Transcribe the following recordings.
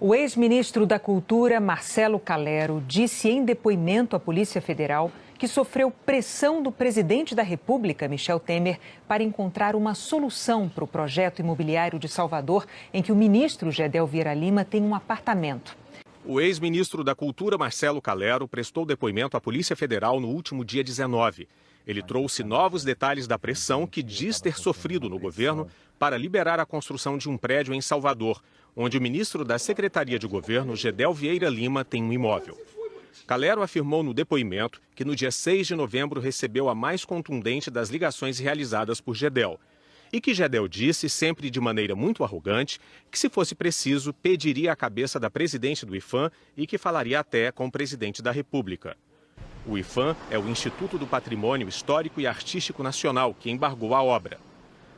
O ex-ministro da Cultura, Marcelo Calero, disse em depoimento à Polícia Federal que sofreu pressão do presidente da República, Michel Temer, para encontrar uma solução para o projeto imobiliário de Salvador, em que o ministro Gedel Vieira Lima tem um apartamento. O ex-ministro da Cultura, Marcelo Calero, prestou depoimento à Polícia Federal no último dia 19. Ele trouxe novos detalhes da pressão que diz ter sofrido no governo para liberar a construção de um prédio em Salvador, onde o ministro da Secretaria de Governo, Gedel Vieira Lima, tem um imóvel. Calero afirmou no depoimento que no dia 6 de novembro recebeu a mais contundente das ligações realizadas por Gedel. E que Gedel disse, sempre de maneira muito arrogante, que se fosse preciso, pediria a cabeça da presidente do IPHAN e que falaria até com o presidente da República. O IPHAN é o Instituto do Patrimônio Histórico e Artístico Nacional, que embargou a obra.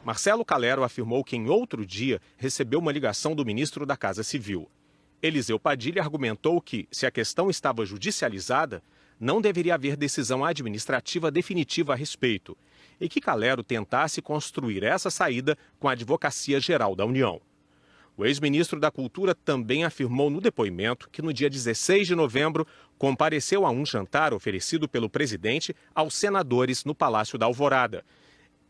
Marcelo Calero afirmou que em outro dia recebeu uma ligação do ministro da Casa Civil. Eliseu Padilha argumentou que, se a questão estava judicializada, não deveria haver decisão administrativa definitiva a respeito e que Calero tentasse construir essa saída com a Advocacia Geral da União. O ex-ministro da Cultura também afirmou no depoimento que no dia 16 de novembro compareceu a um jantar oferecido pelo presidente aos senadores no Palácio da Alvorada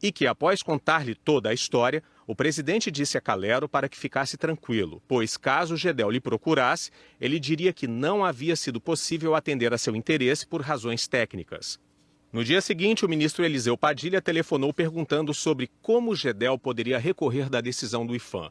e que, após contar-lhe toda a história, o presidente disse a Calero para que ficasse tranquilo, pois caso Gedel lhe procurasse, ele diria que não havia sido possível atender a seu interesse por razões técnicas. No dia seguinte, o ministro Eliseu Padilha telefonou perguntando sobre como Gedel poderia recorrer da decisão do IPHAN.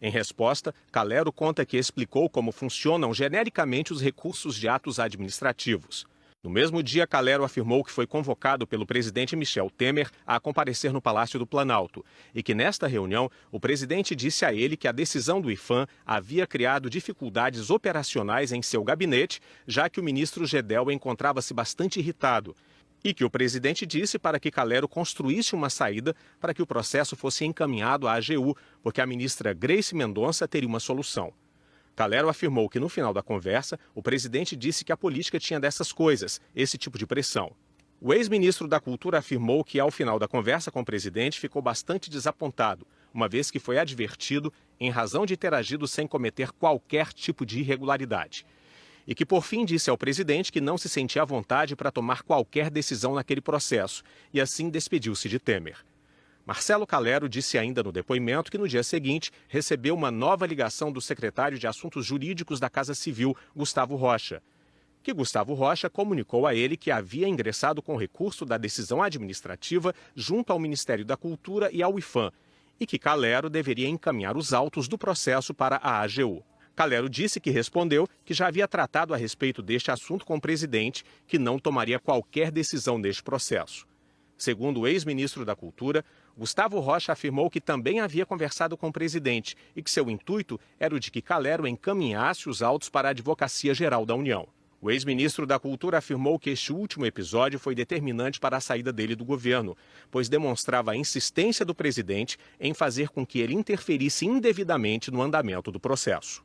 Em resposta, Calero conta que explicou como funcionam genericamente os recursos de atos administrativos. No mesmo dia, Calero afirmou que foi convocado pelo presidente Michel Temer a comparecer no Palácio do Planalto e que nesta reunião o presidente disse a ele que a decisão do IPHAN havia criado dificuldades operacionais em seu gabinete, já que o ministro Gedel encontrava-se bastante irritado e que o presidente disse para que Calero construísse uma saída para que o processo fosse encaminhado à AGU, porque a ministra Grace Mendonça teria uma solução. Calero afirmou que, no final da conversa, o presidente disse que a política tinha dessas coisas, esse tipo de pressão. O ex-ministro da Cultura afirmou que, ao final da conversa com o presidente, ficou bastante desapontado, uma vez que foi advertido em razão de ter agido sem cometer qualquer tipo de irregularidade. E que, por fim, disse ao presidente que não se sentia à vontade para tomar qualquer decisão naquele processo, e assim despediu-se de Temer. Marcelo Calero disse ainda no depoimento que no dia seguinte recebeu uma nova ligação do secretário de Assuntos Jurídicos da Casa Civil, Gustavo Rocha. Que Gustavo Rocha comunicou a ele que havia ingressado com recurso da decisão administrativa junto ao Ministério da Cultura e ao IPHAN e que Calero deveria encaminhar os autos do processo para a AGU. Calero disse que respondeu que já havia tratado a respeito deste assunto com o presidente, que não tomaria qualquer decisão neste processo. Segundo o ex-ministro da Cultura, Gustavo Rocha afirmou que também havia conversado com o presidente e que seu intuito era o de que Calero encaminhasse os autos para a Advocacia Geral da União. O ex-ministro da Cultura afirmou que este último episódio foi determinante para a saída dele do governo, pois demonstrava a insistência do presidente em fazer com que ele interferisse indevidamente no andamento do processo.